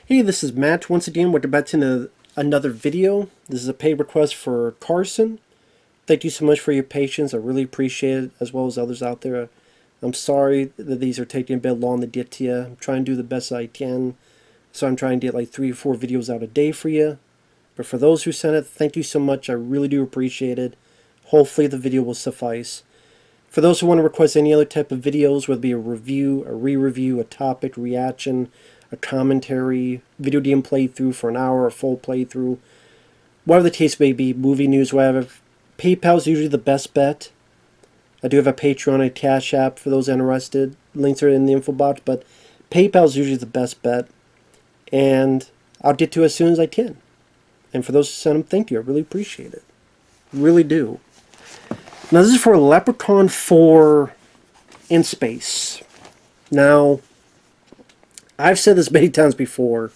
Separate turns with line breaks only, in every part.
Hey, this is Matt once again. We're back to another video. This is a paid request for Carson. Thank you so much for your patience. I really appreciate it, as well as others out there. I'm sorry that these are taking a bit long to get to you. I'm trying to do the best I can. So I'm trying to get like 3 or 4 videos out a day for you. But for those who sent it, thank you so much. I really do appreciate it. Hopefully the video will suffice. For those who want to request any other type of videos, whether it be a review, a re-review, a topic, reaction, a commentary, video game playthrough for an hour, a full playthrough, whatever the case may be, movie news, whatever, PayPal is usually the best bet. I do have a Patreon and Cash App for those interested. Links are in the info box, but PayPal is usually the best bet. And I'll get to it as soon as I can. And for those who sent them, thank you. I really appreciate it. Really do. Now this is for Leprechaun 4 in space. Now, I've said this many times before.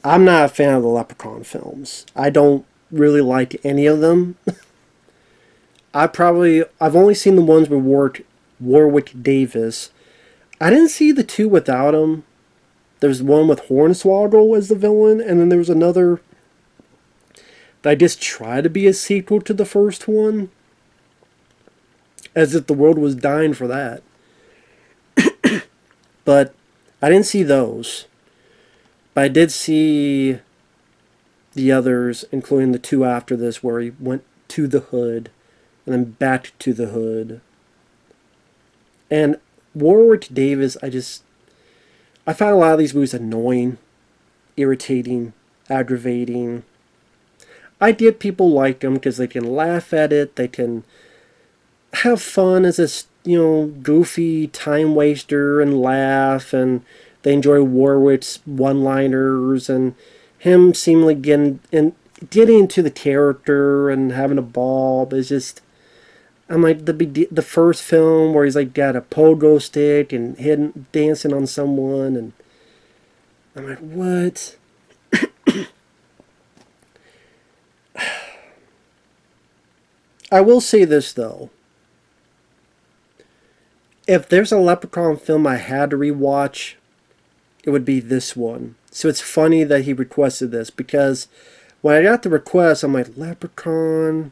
I'm not a fan of the Leprechaun films. I don't really like any of them. I've only seen the ones with Warwick Davis. I didn't see the 2 without him. There's one with Hornswoggle as the villain, and then there was another that I just tried to be a sequel to the first one. As if the world was dying for that. But I didn't see those. But I did see the others, including the 2 after this, where he went to the hood and then back to the hood. And Warwick Davis, I found a lot of these movies annoying, irritating, aggravating. I get people like them because they can laugh at it, they can have fun as a goofy time waster and laugh, and they enjoy Warwick's one-liners and him seemingly getting into the character and having a ball. But it's just, I'm like the first film where he's like got a pogo stick and dancing on someone, and I'm like, what? I will say this though. If there's a Leprechaun film I had to rewatch, it would be this one. So it's funny that he requested this, because when I got the request, I'm like, Leprechaun?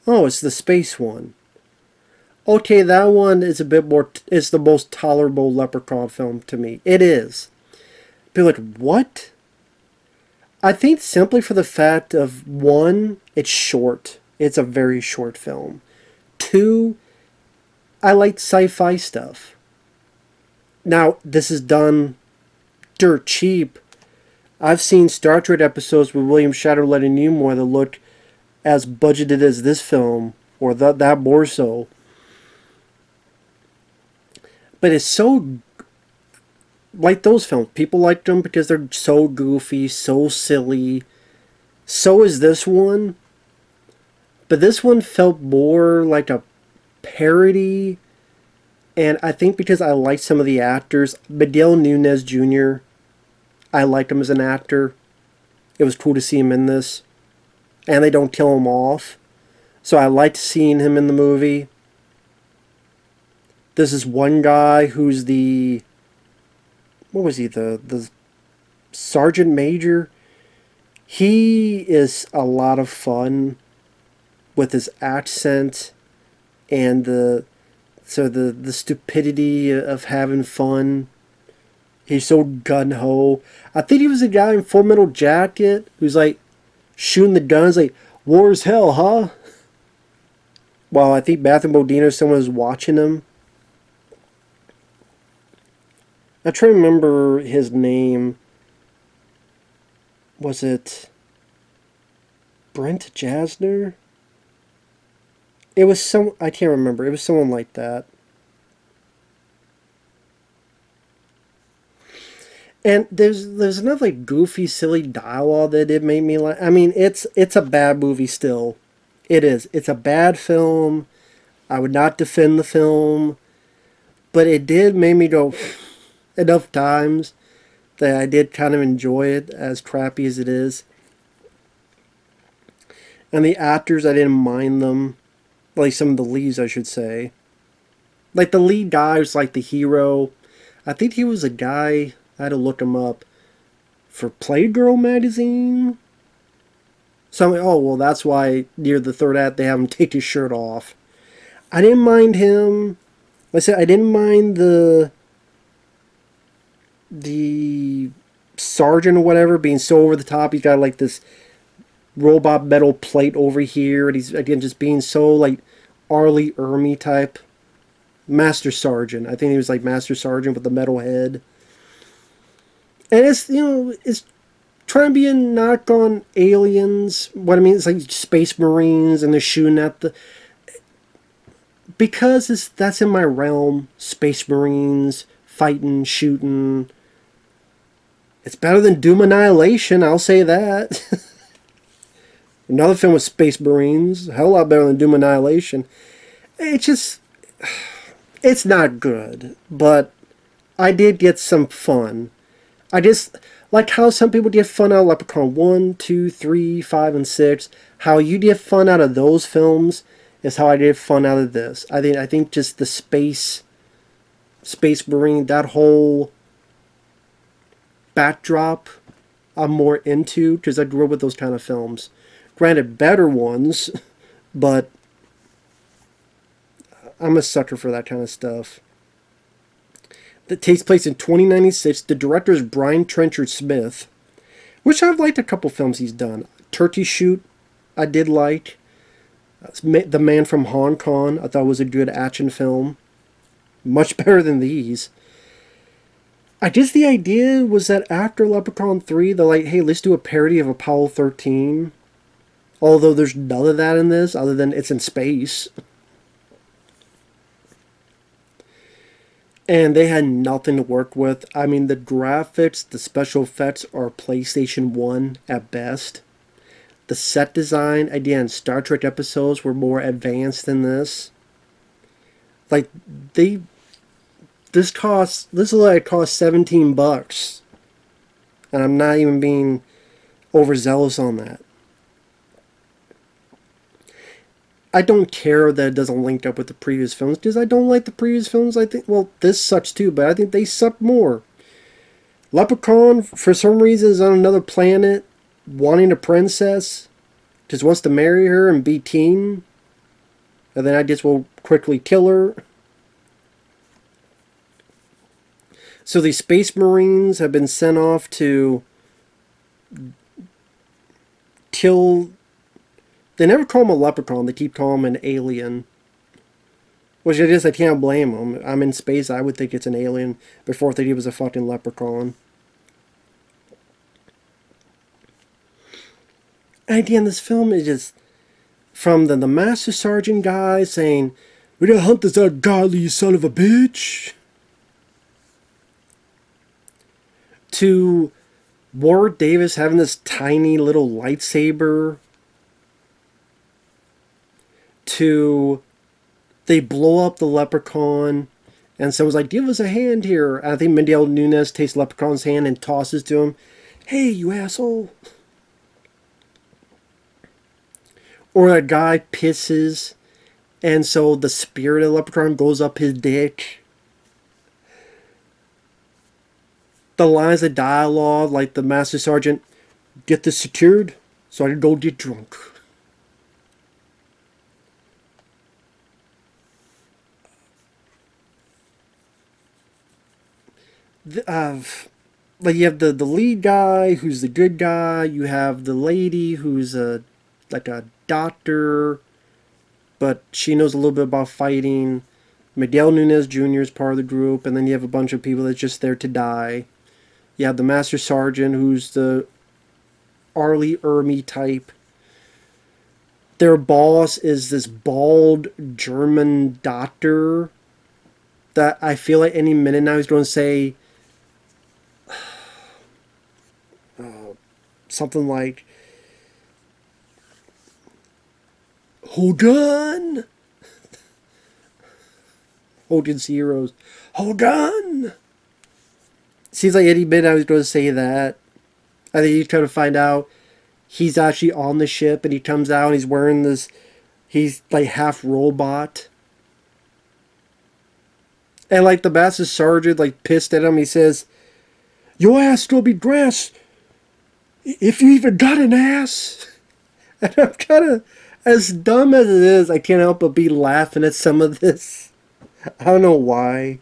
Oh, it's the space one. Okay, that one is a bit more, it's the most tolerable Leprechaun film to me. It is. People are like, what? I think simply for the fact of, 1, it's short. It's a very short film. 2, I like sci-fi stuff. Now, this is done dirt cheap. I've seen Star Trek episodes with William Shatner, Leonard Nimoy that look as budgeted as this film, or that more so. But it's so, like those films. People like them because they're so goofy, so silly. So is this one. But this one felt more like a parody, and I think because I liked some of the actors, Miguel Nunez Jr., I liked him as an actor. It was cool to see him in this, and they don't kill him off, so I liked seeing him in the movie. This is one guy who's the, what was he, the sergeant major? He is a lot of fun with his accent and the stupidity of having fun. He's so gun-ho. I think he was a guy in Full Metal Jacket who's like shooting the guns like, war is hell, huh? Well, I think Matthew Modine, someone was watching him. I try to remember his name. Was it Brent Jasner? It was I can't remember. It was someone like that. And there's enough like goofy, silly dialogue that it made me like. I mean, it's a bad movie still. It is. It's a bad film. I would not defend the film, but it did make me go enough times that I did kind of enjoy it, as crappy as it is. And the actors, I didn't mind them. Like some of the leads, I should say. Like the lead guy was like the hero. I think he was a guy I had to look him up. For Playgirl magazine? So I'm like, oh, well, that's why near the third act they have him take his shirt off. I didn't mind him. Like I said, I didn't mind the sergeant or whatever being so over the top. He's got like this robot metal plate over here, and he's again just being so like Arlie Ermy type. Master Sergeant. I think he was like Master Sergeant with the metal head. And it's, it's trying to be a knock on Aliens. What I mean, it's like Space Marines and they're shooting at the... Because that's in my realm. Space Marines, fighting, shooting. It's better than Doom Annihilation, I'll say that. Another film with Space Marines. A hell lot better than Doom Annihilation. It's just... It's not good, but I did get some fun. I just like how some people get fun out of Leprechaun 1, 2, 3, 5, and 6. How you get fun out of those films is how I did fun out of this. I think just the Space Marine, that whole backdrop, I'm more into because I grew up with those kind of films. Granted, better ones, but I'm a sucker for that kind of stuff. That takes place in 2096. The director is Brian Trenchard-Smith, which I've liked a couple films he's done. Turkey Shoot, I did like. The Man from Hong Kong, I thought was a good action film. Much better than these. I guess the idea was that after Leprechaun 3, they're like, hey, let's do a parody of Apollo 13. Although there's none of that in this, other than it's in space. And they had nothing to work with. I mean, the graphics, the special effects are PlayStation 1 at best. The set design, again, Star Trek episodes were more advanced than this. Like, this cost $17. And I'm not even being overzealous on that. I don't care that it doesn't link up with the previous films, because I don't like the previous films. I think, well, this sucks too, but I think they suck more. Leprechaun, for some reason, is on another planet, wanting a princess, just wants to marry her and be teen, and then I just will quickly kill her. So these Space Marines have been sent off to kill... They never call him a leprechaun. They keep calling him an alien. Which I guess I can't blame them. I'm in space. I would think it's an alien before I think he was a fucking leprechaun. And again, this film is just... From the Master Sergeant guy saying, "We gotta hunt this ungodly, you son of a bitch." To Warwick Davis having this tiny little lightsaber. To they blow up the leprechaun and someone's like, "Give us a hand here." I think Miguel Nunez takes Leprechaun's hand and tosses to him, "Hey, you asshole." Or a guy pisses and so the spirit of the leprechaun goes up his dick. The lines of dialogue, like the Master Sergeant, "Get this secured so I can go get drunk." Like you have the lead guy who's the good guy. You have the lady who's like a doctor, but she knows a little bit about fighting. Miguel Nunez Jr. is part of the group, and then you have a bunch of people that's just there to die. You have the Master Sergeant who's the Arlie Ermy type. Their boss is this bald German doctor that I feel like any minute now he's going to say something like, "Hold on." Hogan's Heroes. "Hold on." Seems like any minute I was going to say that. I think he's trying to find out he's actually on the ship, and he comes out and he's wearing this, he's like half robot. And like the Master Sergeant like pissed at him, he says, Your ass still be dressed if you even got an ass. And I'm kind of, as dumb as it is, I can't help but be laughing at some of this. I don't know why.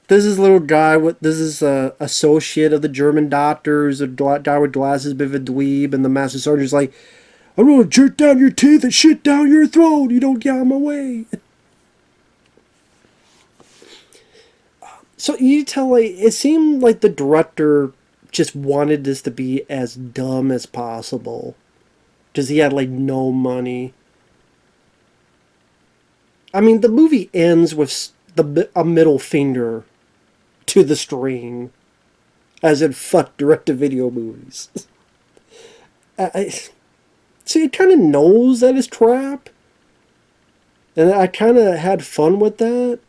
This is a little guy with, this is a associate of the German doctors, a guy with glasses, a bit of a dweeb, and the master sergeant's like, I'm gonna jerk down your teeth and shit down your throat. You don't get out of my way. So you tell, like, it seemed like the director just wanted this to be as dumb as possible, because he had like no money. I mean, the movie ends with a middle finger to the screen, as in fuck direct-to-video movies. So it kind of knows that it's trap, and I kind of had fun with that,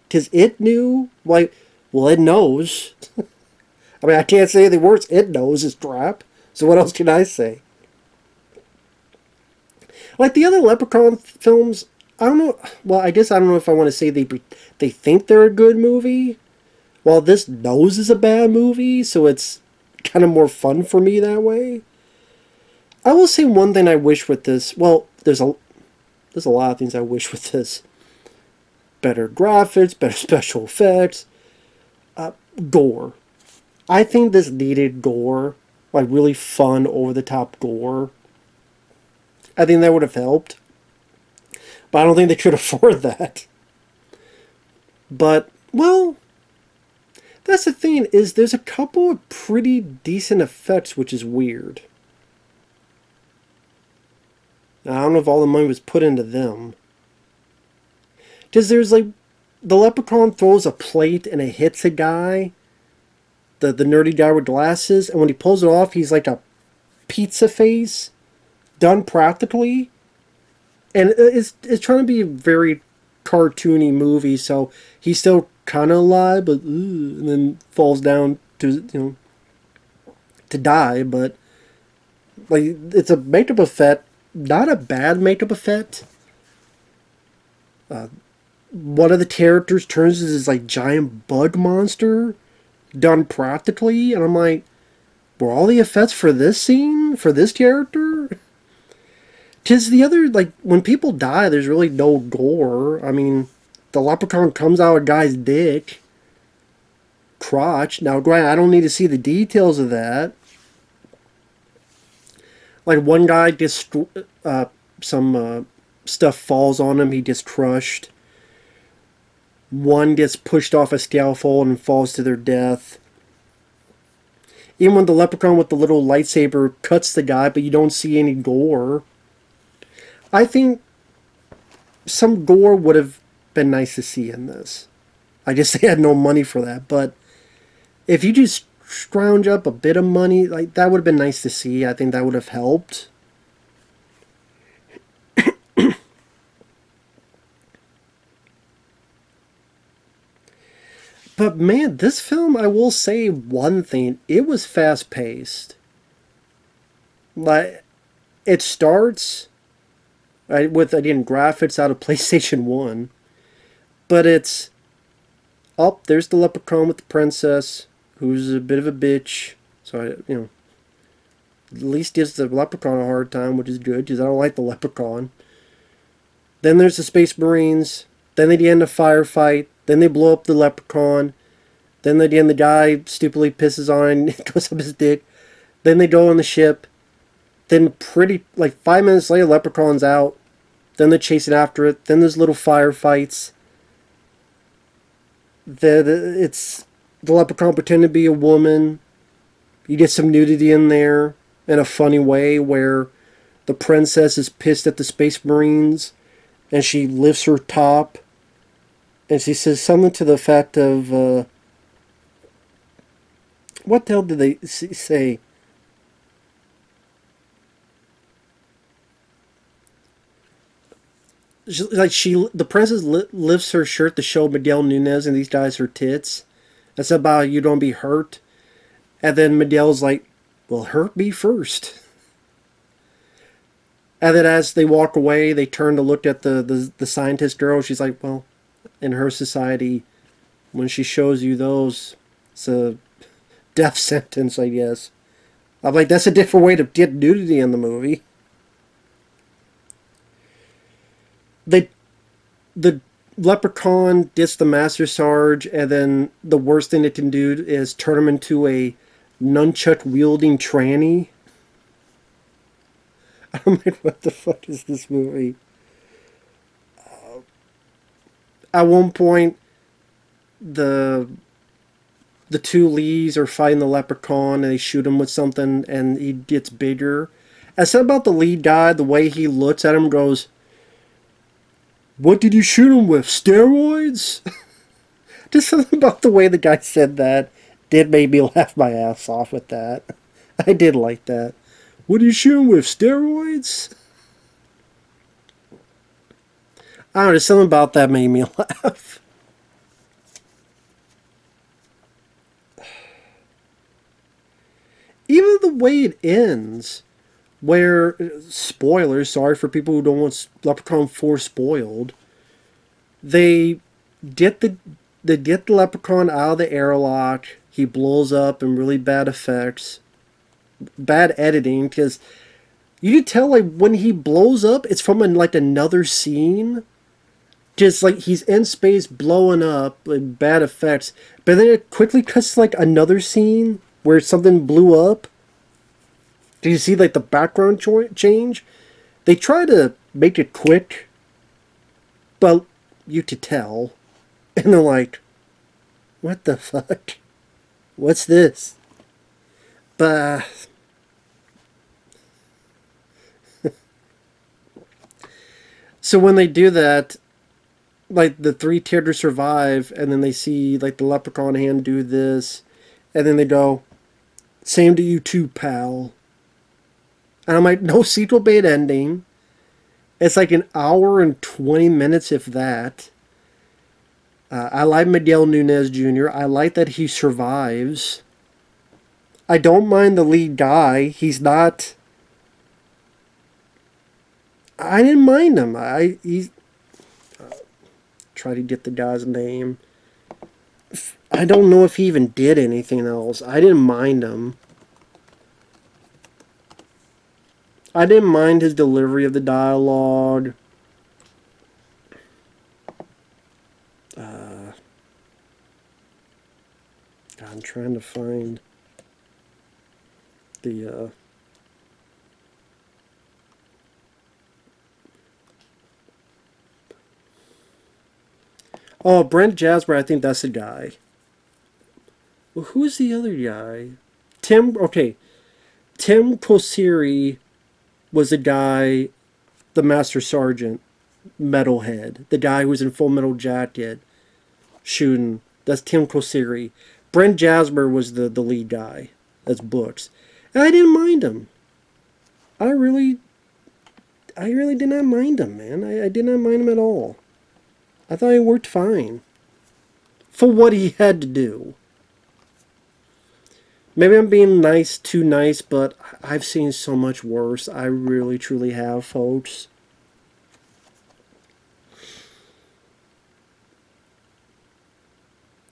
because it knew, like, well, it knows. I mean, I can't say anything worse. It knows it's trap. So what else can I say? Like the other Leprechaun films, I don't know. Well, I guess I don't know if I want to say they think they're a good movie, while this knows is a bad movie. So it's kind of more fun for me that way. I will say one thing I wish with this. Well, there's a lot of things I wish with this. Better graphics, better special effects, gore. I think this needed gore, like really fun, over-the-top gore. I think that would have helped. But I don't think they could afford that. But, well, that's the thing, is there's a couple of pretty decent effects, which is weird. Now, I don't know if all the money was put into them. Because there's like, the Leprechaun throws a plate and it hits a guy. The nerdy guy with glasses. And when he pulls it off, he's like a pizza face. Done practically. And it's trying to be a very cartoony movie. So he's still kind of alive. But, and then falls down to die. But, like, it's a makeup effect. Not a bad makeup effect. One of the characters turns into this like giant bug monster, done practically, and I'm like, were all the effects for this scene, for this character? Because the other, like, when people die, there's really no gore. I mean, the Leprechaun comes out of a guy's dick, crotch. Now, granted, I don't need to see the details of that. Like, one guy gets some stuff falls on him, he gets crushed. One gets pushed off a scaffold and falls to their death. Even when the Leprechaun with the little lightsaber cuts the guy, but you don't see any gore. I think some gore would have been nice to see in this. I guess they had no money for that, but if you just scrounge up a bit of money, like, that would have been nice to see. I think that would have helped. But man, this film, I will say one thing. It was fast-paced. Like, it starts with, again, graphics out of PlayStation 1. But it's, there's the Leprechaun with the princess, who's a bit of a bitch. So, at least gives the Leprechaun a hard time, which is good, because I don't like the Leprechaun. Then there's the Space Marines. Then they end a firefight. Then they blow up the Leprechaun. Then again, the guy stupidly pisses on and goes up his dick. Then they go on the ship. Then 5 minutes later, Leprechaun's out. Then they're chasing after it. Then there's little firefights. It's the Leprechaun pretending to be a woman. You get some nudity in there in a funny way where the princess is pissed at the Space Marines and she lifts her top. And she says something to the effect of, what the hell did they say? The princess lifts her shirt to show Miguel Nunez and these guys her tits. That's about you don't be hurt. And then Miguel's like, well, hurt me first. And then as they walk away, they turn to look at the scientist girl. She's like, well, in her society, when she shows you those, it's a death sentence, I guess. I'm like, that's a different way to get nudity in the movie. They, the Leprechaun gets the Master Sarge, and then the worst thing it can do is turn him into a nunchuck wielding tranny. I'm like, what the fuck is this movie? At one point, the two Lees are fighting the Leprechaun, and they shoot him with something, and he gets bigger. And something about the lead guy, the way he looks at him, goes, "What did you shoot him with? Steroids?" Just something about the way the guy said that did make me laugh my ass off with that. I did like that. "What did you shoot him with? Steroids?" I don't know, something about that made me laugh. Even the way it ends, where, spoilers, sorry for people who don't want Leprechaun 4 spoiled, they get the Leprechaun out of the airlock. He blows up in really bad effects, bad editing, because you can tell like when he blows up, it's from like another scene. Just like he's in space blowing up, like bad effects, but then it quickly cuts to like another scene where something blew up. Do you see like the background change? They try to make it quick, but you could tell, and they're like, "What the fuck? What's this?" But so when they do that, like the three tier to survive, and then they see like the Leprechaun hand do this, and then they go, "Same to you too, pal." And I'm like, no sequel bait ending. It's like an hour and 20 minutes, if that. I like Miguel Nunez Jr. I like that he survives. I don't mind the lead guy. He's not... I didn't mind him. He's... Try to get the guy's name. I don't know if he even did anything else. I didn't mind him. I didn't mind his delivery of the dialogue. I'm trying to find the... Oh, Brent Jasper, I think that's the guy. Well, who's the other guy? Tim Kosiri was the guy, the Master Sergeant, Metalhead. The guy who was in Full Metal Jacket shooting. That's Tim Kosiri. Brent Jasper was the lead guy. That's Books. And I didn't mind him. I really did not mind him, man. I did not mind him at all. I thought he worked fine. For what he had to do. Maybe I'm being too nice, but I've seen so much worse. I really, truly have, folks.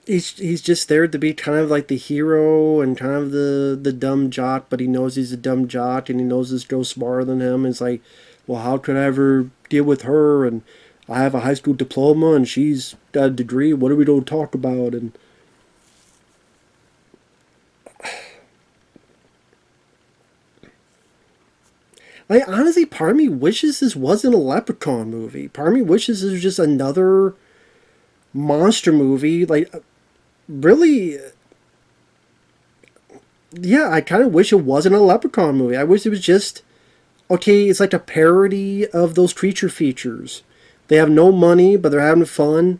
He's just there to be kind of like the hero and kind of the dumb jock, but he knows he's a dumb jock and he knows this girl's smarter than him. It's like, well, how could I ever deal with her? And I have a high school diploma and she's got a degree. What are we going to talk about? And like, honestly, part of me wishes this wasn't a Leprechaun movie. Part of me wishes this was just another monster movie. Like, really, yeah, I kind of wish it wasn't a Leprechaun movie. I wish it was just, okay, it's like a parody of those creature features. They have no money, but they're having fun.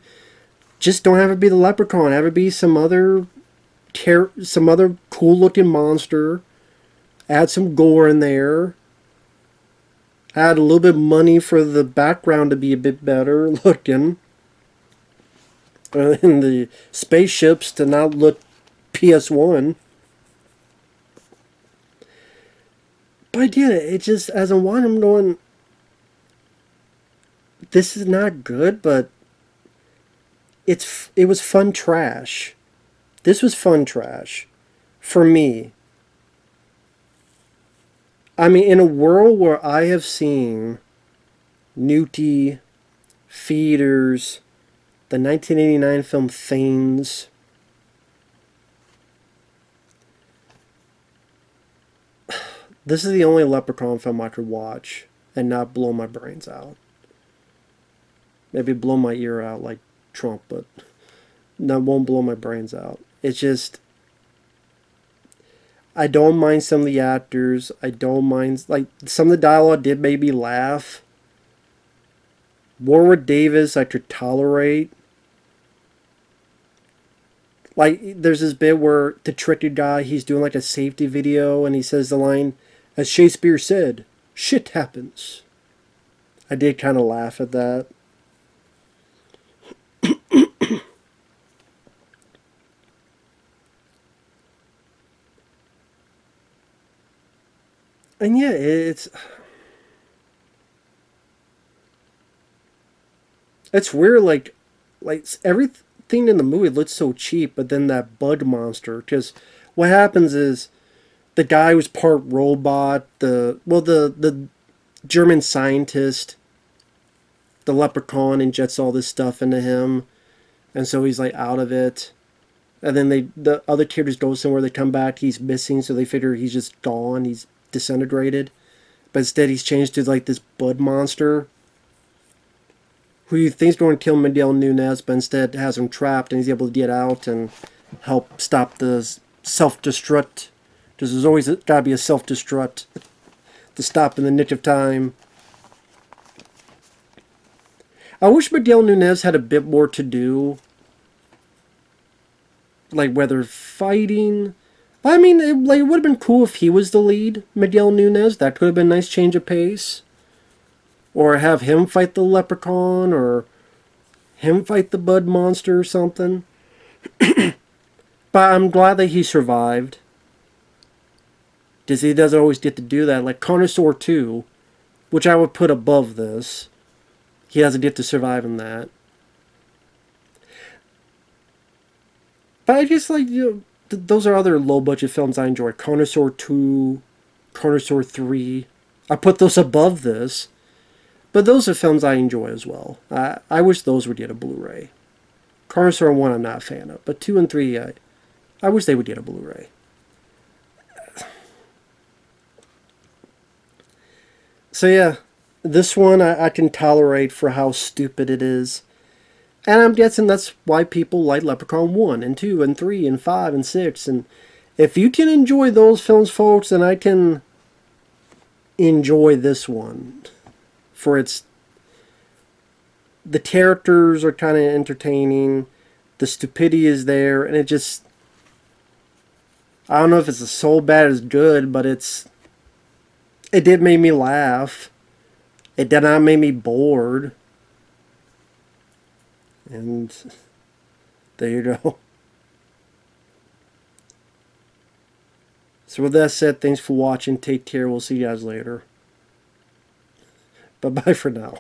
Just don't have it be the Leprechaun. Have it be some other cool-looking monster. Add some gore in there. Add a little bit of money for the background to be a bit better looking. And the spaceships to not look PS1. But I get it. It just, as I'm watching, I'm going, this is not good, but it was fun trash. This was fun trash for me. I mean, in a world where I have seen Newty, Feeders, the 1989 film Thanes, this is the only Leprechaun film I could watch and not blow my brains out. Maybe blow my ear out like Trump, but that won't blow my brains out. It's just, I don't mind some of the actors. I don't mind, like, some of the dialogue did make me laugh. Warwick Davis I could tolerate. Like, there's this bit where the tricky guy, he's doing like a safety video, and he says the line, as Shakespeare said, shit happens. I did kind of laugh at that. And yeah, it's weird, like everything in the movie looks so cheap, but then that bug monster, because what happens is the guy was part robot, the German scientist, the leprechaun injects all this stuff into him, and so he's like out of it. And then the other characters go somewhere, they come back, he's missing, so they figure he's just gone, he's disintegrated. But instead he's changed to like this bud monster who you think's going to kill Miguel Nunez, but instead has him trapped, and he's able to get out and help stop the self-destruct. Because there's always got to be a self-destruct to stop in the nick of time. I wish Miguel Nunez had a bit more to do. Like, whether fighting... I mean, it would have been cool if he was the lead, Miguel Nunez. That could have been a nice change of pace. Or have him fight the leprechaun, or him fight the bud monster or something. But I'm glad that he survived. Because he doesn't always get to do that. Like Connoisseur 2, which I would put above this. He doesn't get to survive in that. But I just like, those are other low-budget films I enjoy. Connoisseur 2, Connoisseur 3. I put those above this. But those are films I enjoy as well. I wish those would get a Blu-ray. Carson 1 I'm not a fan of, but 2 and 3 I wish they would get a Blu-ray. So yeah, this one I can tolerate for how stupid it is. And I'm guessing that's why people like Leprechaun 1 and 2 and 3 and 5 and 6. And if you can enjoy those films, folks, then I can enjoy this one. For its... The characters are kind of entertaining. The stupidity is there. And it just... I don't know if it's so bad as good, but it's... It did make me laugh. It did not make me bored. And... There you go. So with that said, thanks for watching. Take care. We'll see you guys later. Bye-bye for now.